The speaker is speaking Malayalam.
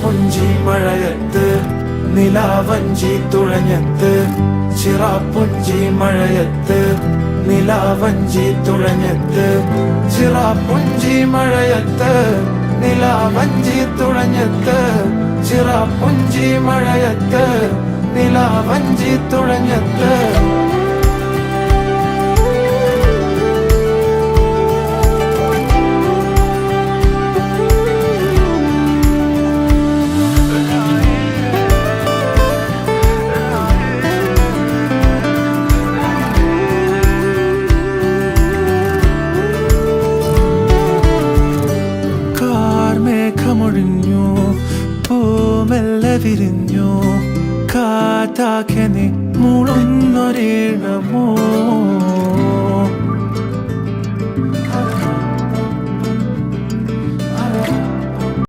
ചിറാപ്പുഞ്ചി മഴയത്ത് നിലാവഞ്ചി തുഴഞ്ഞത്ത് ചിറാപ്പുഞ്ചി മഴയത്ത് നിലാവഞ്ചി തുഴഞ്ഞത്ത് ചിറാപ്പുഞ്ചി മഴയത്ത് നിലാവഞ്ചി തുഴഞ്ഞത്ത് ചിറാപ്പുഞ്ചി മഴയത്ത് നിലാവഞ്ചി തുഴഞ്ഞത്ത് മേഘമൊഴിഞ്ഞു പൂമെല്ലെ വിരിഞ്ഞു കാറ്റാകെ നീ മൂളുന്നൊരീണമോ